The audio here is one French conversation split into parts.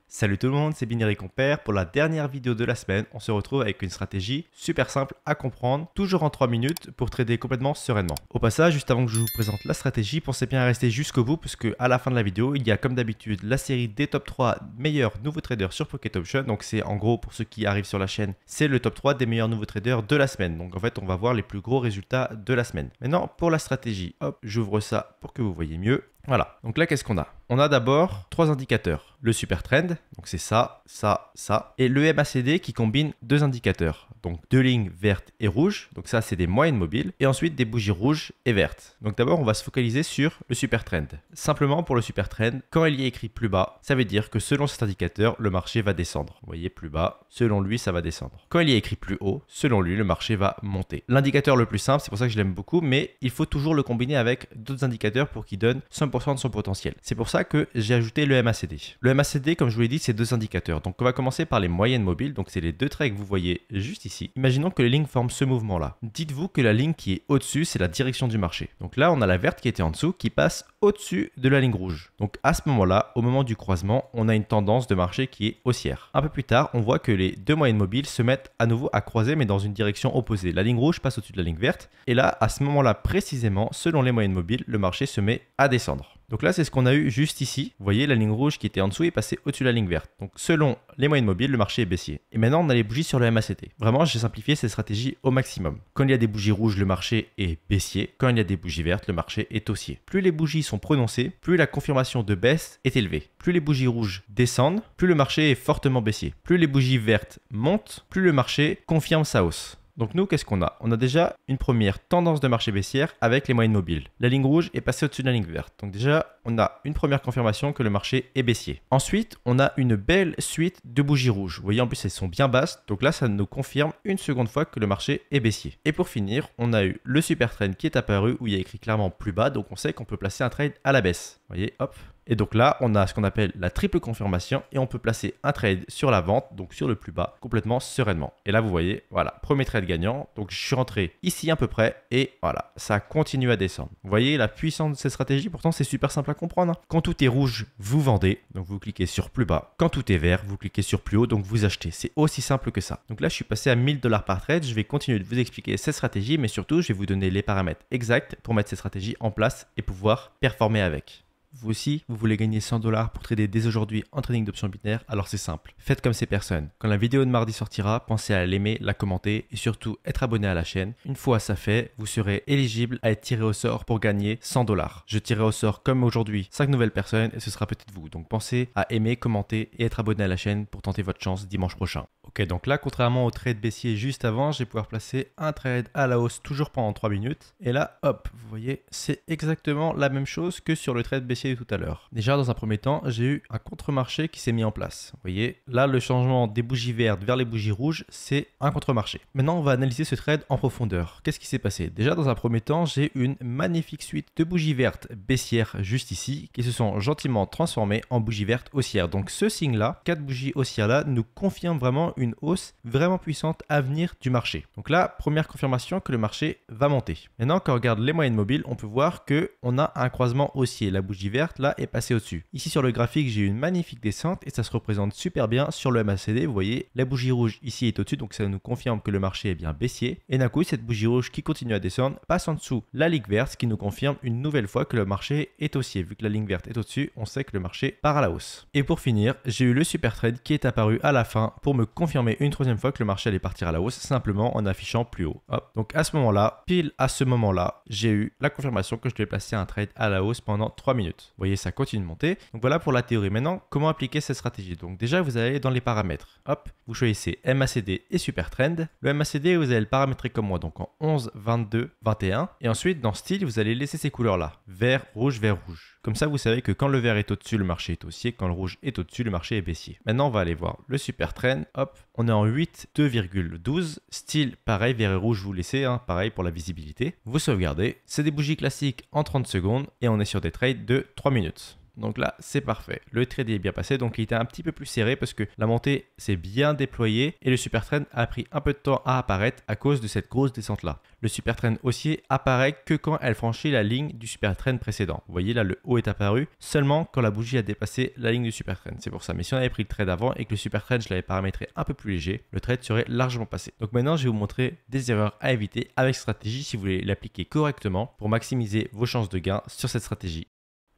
Salut tout le monde, c'est Binary Compère. Pour la dernière vidéo de la semaine, on se retrouve avec une stratégie super simple à comprendre, toujours en 3 minutes pour trader complètement sereinement. Au passage, juste avant que je vous présente la stratégie, pensez bien à rester jusqu'au bout parce qu'à la fin de la vidéo, il y a comme d'habitude la série des top 3 meilleurs nouveaux traders sur Pocket Option. Donc c'est en gros, pour ceux qui arrivent sur la chaîne, c'est le top 3 des meilleurs nouveaux traders de la semaine. Donc en fait, on va voir les plus gros résultats de la semaine. Maintenant, pour la stratégie, hop, j'ouvre ça pour que vous voyez mieux. Voilà, donc là, qu'est-ce qu'on a? On a d'abord 3 indicateurs. Le super trend, donc c'est ça, ça, ça. Et le MACD qui combine 2 indicateurs. Donc 2 lignes vertes et rouges. Donc ça, c'est des moyennes mobiles. Et ensuite, des bougies rouges et vertes. Donc d'abord, on va se focaliser sur le super trend. Simplement pour le super trend, quand il y est écrit plus bas, ça veut dire que selon cet indicateur, le marché va descendre. Vous voyez, plus bas, selon lui, ça va descendre. Quand il y est écrit plus haut, selon lui, le marché va monter. L'indicateur le plus simple, c'est pour ça que je l'aime beaucoup, mais il faut toujours le combiner avec d'autres indicateurs pour qu'il donne 100% de son potentiel. C'est pour ça que j'ai ajouté le MACD. Le MACD, comme je vous l'ai dit, c'est 2 indicateurs. Donc on va commencer par les moyennes mobiles. Donc c'est les 2 traits que vous voyez juste ici. Imaginons que les lignes forment ce mouvement-là. Dites-vous que la ligne qui est au-dessus, c'est la direction du marché. Donc là, on a la verte qui était en dessous qui passe au-dessus de la ligne rouge. Donc à ce moment-là, au moment du croisement, on a une tendance de marché qui est haussière. Un peu plus tard, on voit que les 2 moyennes mobiles se mettent à nouveau à croiser mais dans une direction opposée. La ligne rouge passe au-dessus de la ligne verte. Et là, à ce moment-là précisément, selon les moyennes mobiles, le marché se met à descendre. Donc là, c'est ce qu'on a eu juste ici. Vous voyez, la ligne rouge qui était en dessous est passée au-dessus de la ligne verte. Donc selon les moyennes mobiles, le marché est baissier. Et maintenant, on a les bougies sur le MACD. Vraiment, j'ai simplifié cette stratégie au maximum. Quand il y a des bougies rouges, le marché est baissier. Quand il y a des bougies vertes, le marché est haussier. Plus les bougies sont prononcées, plus la confirmation de baisse est élevée. Plus les bougies rouges descendent, plus le marché est fortement baissier. Plus les bougies vertes montent, plus le marché confirme sa hausse. Donc nous, qu'est-ce qu'on a? On a déjà une première tendance de marché baissière avec les moyennes mobiles. La ligne rouge est passée au-dessus de la ligne verte. Donc déjà, on a une première confirmation que le marché est baissier. Ensuite, on a une belle suite de bougies rouges. Vous voyez, en plus, elles sont bien basses. Donc là, ça nous confirme une seconde fois que le marché est baissier. Et pour finir, on a eu le super trend qui est apparu où il y a écrit clairement plus bas. Donc on sait qu'on peut placer un trade à la baisse. Vous voyez, hop. Et donc là, on a ce qu'on appelle la triple confirmation et on peut placer un trade sur la vente, donc sur le plus bas, complètement sereinement. Et là, vous voyez, voilà, premier trade gagnant. Donc je suis rentré ici à peu près et voilà, ça continue à descendre. Vous voyez la puissance de cette stratégie, pourtant c'est super simple à comprendre. Quand tout est rouge, vous vendez, donc vous cliquez sur plus bas. Quand tout est vert, vous cliquez sur plus haut, donc vous achetez. C'est aussi simple que ça. Donc là, je suis passé à 1000 $ par trade. Je vais continuer de vous expliquer cette stratégie, mais surtout, je vais vous donner les paramètres exacts pour mettre cette stratégie en place et pouvoir performer avec. Vous aussi, vous voulez gagner 100 $ pour trader dès aujourd'hui en trading d'options binaires? Alors c'est simple, faites comme ces personnes. Quand la vidéo de mardi sortira, pensez à l'aimer, la commenter et surtout être abonné à la chaîne. Une fois ça fait, vous serez éligible à être tiré au sort pour gagner 100 $. Je tirerai au sort comme aujourd'hui 5 nouvelles personnes et ce sera peut-être vous. Donc pensez à aimer, commenter et être abonné à la chaîne pour tenter votre chance dimanche prochain. Ok, donc là, contrairement au trade baissier juste avant, je vais pouvoir placer un trade à la hausse toujours pendant 3 minutes. Et là, hop, vous voyez, c'est exactement la même chose que sur le trade baissier de tout à l'heure. Déjà, dans un premier temps, j'ai eu un contre-marché qui s'est mis en place. Vous voyez, là, le changement des bougies vertes vers les bougies rouges, c'est un contre-marché. Maintenant, on va analyser ce trade en profondeur. Qu'est-ce qui s'est passé? Déjà, dans un premier temps, j'ai une magnifique suite de bougies vertes baissières juste ici qui se sont gentiment transformées en bougies vertes haussières. Donc, ce signe-là, 4 bougies haussières-là, nous confirme vraiment une hausse vraiment puissante à venir du marché. Donc là, première confirmation que le marché va monter. Maintenant, quand on regarde les moyennes mobiles, on peut voir que on a un croisement haussier. La bougie verte là est passée au-dessus. Ici sur le graphique, j'ai une magnifique descente et ça se représente super bien sur le MACD. Vous voyez, la bougie rouge ici est au-dessus, donc ça nous confirme que le marché est bien baissier. Et d'un coup, cette bougie rouge qui continue à descendre passe en dessous la ligne verte, ce qui nous confirme une nouvelle fois que le marché est haussier. Vu que la ligne verte est au-dessus, on sait que le marché part à la hausse. Et pour finir, j'ai eu le super trade qui est apparu à la fin pour me confirmer une troisième fois que le marché allait partir à la hausse simplement en affichant plus haut. Hop. Donc à ce moment-là, pile à ce moment-là, j'ai eu la confirmation que je devais placer un trade à la hausse pendant 3 minutes. Vous voyez, ça continue de monter. Donc voilà pour la théorie. Maintenant, comment appliquer cette stratégie? Donc déjà, vous allez dans les paramètres. Hop, vous choisissez MACD et super trend. Le MACD, vous allez le paramétrer comme moi, donc en 11, 22, 21. Et ensuite, dans style, vous allez laisser ces couleurs-là. Vert, rouge, vert, rouge. Comme ça, vous savez que quand le vert est au-dessus, le marché est haussier. Quand le rouge est au-dessus, le marché est baissier. Maintenant, on va aller voir le super trend. Hop, on est en 8, 2,12. Style, pareil, vert et rouge, vous laissez, hein, pareil pour la visibilité. Vous sauvegardez. C'est des bougies classiques en 30 secondes et on est sur des trades de 3 minutes. Donc là, c'est parfait. Le trade est bien passé, donc il était un petit peu plus serré parce que la montée s'est bien déployée et le super trend a pris un peu de temps à apparaître à cause de cette grosse descente là. Le super trend haussier apparaît que quand elle franchit la ligne du super trend précédent. Vous voyez là, le haut est apparu seulement quand la bougie a dépassé la ligne du super trend. C'est pour ça. Mais si on avait pris le trade avant et que le super trend je l'avais paramétré un peu plus léger, le trade serait largement passé. Donc maintenant, je vais vous montrer des erreurs à éviter avec cette stratégie si vous voulez l'appliquer correctement pour maximiser vos chances de gain sur cette stratégie.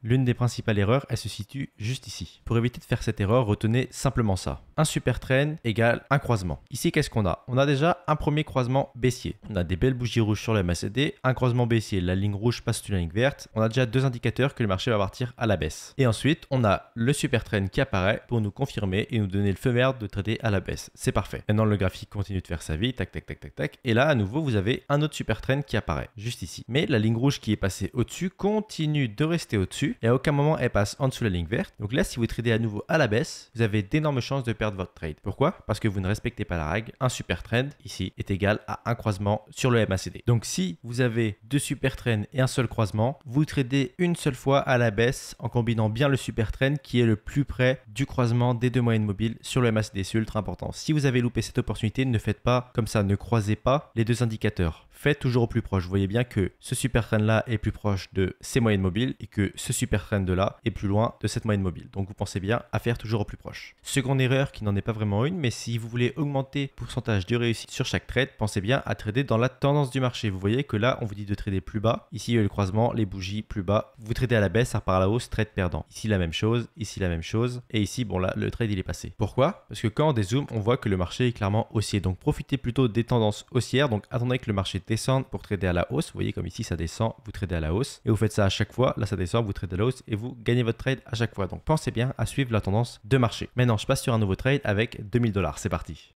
L'une des principales erreurs, elle se situe juste ici. Pour éviter de faire cette erreur, retenez simplement ça. Un super trend égale un croisement. Ici, qu'est-ce qu'on a? On a déjà un premier croisement baissier. On a des belles bougies rouges sur le MACD, un croisement baissier, la ligne rouge passe sous la ligne verte. On a déjà deux indicateurs que le marché va partir à la baisse. Et ensuite, on a le super trend qui apparaît pour nous confirmer et nous donner le feu vert de trader à la baisse. C'est parfait. Maintenant, le graphique continue de faire sa vie, tac, tac, tac, tac, tac. Et là, à nouveau, vous avez un autre super trend qui apparaît, juste ici. Mais la ligne rouge qui est passée au-dessus continue de rester au-dessus. Et à aucun moment elle passe en dessous de la ligne verte. Donc là, si vous tradez à nouveau à la baisse, vous avez d'énormes chances de perdre votre trade. Pourquoi? Parce que vous ne respectez pas la règle. Un super trend ici est égal à un croisement sur le MACD. Donc si vous avez deux super trends et un seul croisement, vous tradez une seule fois à la baisse en combinant bien le super trend qui est le plus près du croisement des deux moyennes mobiles sur le MACD. C'est ultra important. Si vous avez loupé cette opportunité, ne faites pas comme ça, ne croisez pas les deux indicateurs. Faites toujours au plus proche. Vous voyez bien que ce super trend là est plus proche de ces moyennes mobiles et que ce super trend de là est plus loin de cette moyenne mobile. Donc vous pensez bien à faire toujours au plus proche. Seconde erreur qui n'en est pas vraiment une, mais si vous voulez augmenter le pourcentage de réussite sur chaque trade, pensez bien à trader dans la tendance du marché. Vous voyez que là, on vous dit de trader plus bas. Ici, le croisement, les bougies plus bas. Vous tradez à la baisse, ça repart à la hausse, trade perdant. Ici, la même chose. Ici, la même chose. Et ici, bon là, le trade, il est passé. Pourquoi? Parce que quand on dézoome, on voit que le marché est clairement haussier. Donc profitez plutôt des tendances haussières. Donc attendez que le marché descende pour trader à la hausse. Vous voyez comme ici, ça descend, vous tradez à la hausse. Et vous faites ça à chaque fois. Là, ça descend, vous tradez à la hausse et vous gagnez votre trade à chaque fois. Donc pensez bien à suivre la tendance de marché. Maintenant, je passe sur un nouveau trade avec 2000 $. C'est parti.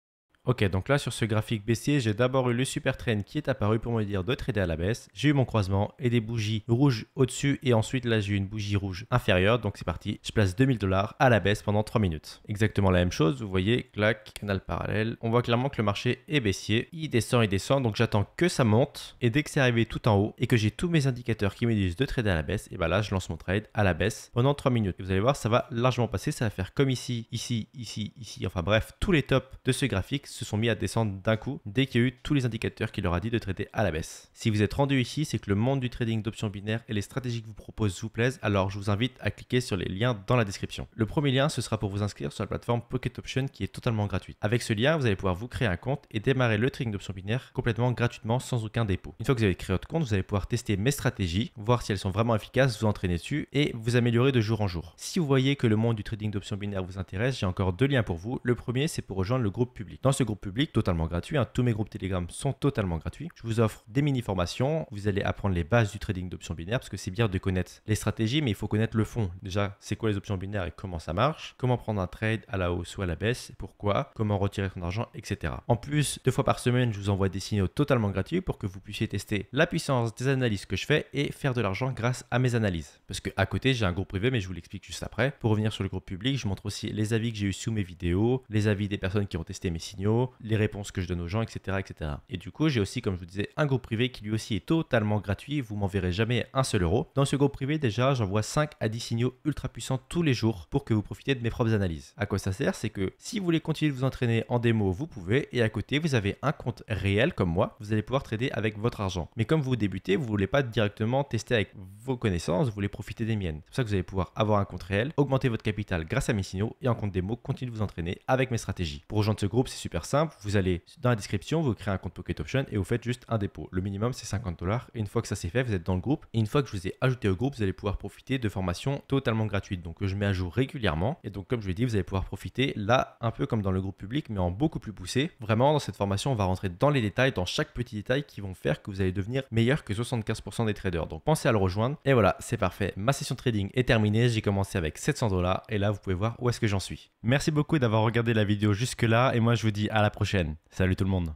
Ok, donc là sur ce graphique baissier, j'ai d'abord eu le super trend qui est apparu pour me dire de trader à la baisse. J'ai eu mon croisement et des bougies rouges au-dessus et ensuite là j'ai eu une bougie rouge inférieure. Donc c'est parti, je place 2000 $ à la baisse pendant 3 minutes. Exactement la même chose, vous voyez, clac, canal parallèle. On voit clairement que le marché est baissier. Il descend, donc j'attends que ça monte. Et dès que c'est arrivé tout en haut et que j'ai tous mes indicateurs qui me disent de trader à la baisse, et bien là je lance mon trade à la baisse pendant 3 minutes. Et vous allez voir, ça va largement passer, ça va faire comme ici, ici, ici, ici. Enfin bref, tous les tops de ce graphique se sont mis à descendre d'un coup dès qu'il y a eu tous les indicateurs qui leur a dit de trader à la baisse. Si vous êtes rendu ici, c'est que le monde du trading d'options binaires et les stratégies que vous propose vous plaisent, alors je vous invite à cliquer sur les liens dans la description. Le premier lien, ce sera pour vous inscrire sur la plateforme Pocket Option qui est totalement gratuite. Avec ce lien, vous allez pouvoir vous créer un compte et démarrer le trading d'options binaires complètement gratuitement sans aucun dépôt. Une fois que vous avez créé votre compte, vous allez pouvoir tester mes stratégies, voir si elles sont vraiment efficaces, vous entraîner dessus et vous améliorer de jour en jour. Si vous voyez que le monde du trading d'options binaires vous intéresse, j'ai encore deux liens pour vous. Le premier, c'est pour rejoindre le groupe public. Dans ce groupe public, totalement gratuit, tous mes groupes Telegram sont totalement gratuits. Je vous offre des mini-formations, vous allez apprendre les bases du trading d'options binaires parce que c'est bien de connaître les stratégies, mais il faut connaître le fond. Déjà, c'est quoi les options binaires et comment ça marche, comment prendre un trade à la hausse ou à la baisse, pourquoi, comment retirer son argent, etc. En plus, 2 fois par semaine, je vous envoie des signaux totalement gratuits pour que vous puissiez tester la puissance des analyses que je fais et faire de l'argent grâce à mes analyses. Parce qu'à côté, j'ai un groupe privé, mais je vous l'explique juste après. Pour revenir sur le groupe public, je montre aussi les avis que j'ai eu sous mes vidéos, les avis des personnes qui ont testé mes signaux, les réponses que je donne aux gens, etc. etc. Et du coup, j'ai aussi, comme je vous disais, un groupe privé qui lui aussi est totalement gratuit. Vous m'enverrez jamais un seul euro. Dans ce groupe privé, déjà, j'envoie 5 à 10 signaux ultra puissants tous les jours pour que vous profitiez de mes propres analyses. À quoi ça sert? C'est que si vous voulez continuer de vous entraîner en démo, vous pouvez. Et à côté, vous avez un compte réel comme moi. Vous allez pouvoir trader avec votre argent. Mais comme vous débutez, vous ne voulez pas directement tester avec vos connaissances, vous voulez profiter des miennes. C'est pour ça que vous allez pouvoir avoir un compte réel, augmenter votre capital grâce à mes signaux et en compte démo, continuer de vous entraîner avec mes stratégies. Pour rejoindre ce groupe, c'est super simple. Vous allez dans la description, vous créez un compte Pocket Option et vous faites juste un dépôt. Le minimum, c'est 50 $. Et une fois que ça c'est fait, vous êtes dans le groupe. Et une fois que je vous ai ajouté au groupe, vous allez pouvoir profiter de formations totalement gratuites. Donc, je mets à jour régulièrement. Et donc, comme je l'ai dit, vous allez pouvoir profiter là, un peu comme dans le groupe public, mais en beaucoup plus poussé. Vraiment, dans cette formation, on va rentrer dans les détails, dans chaque petit détail qui vont faire que vous allez devenir meilleur que 75% des traders. Donc, pensez à le rejoindre. Et voilà, c'est parfait. Ma session de trading est terminée. J'ai commencé avec 700 $. Et là, vous pouvez voir où est-ce que j'en suis. Merci beaucoup d'avoir regardé la vidéo jusque-là. Et moi, je vous dis à la prochaine. Salut tout le monde.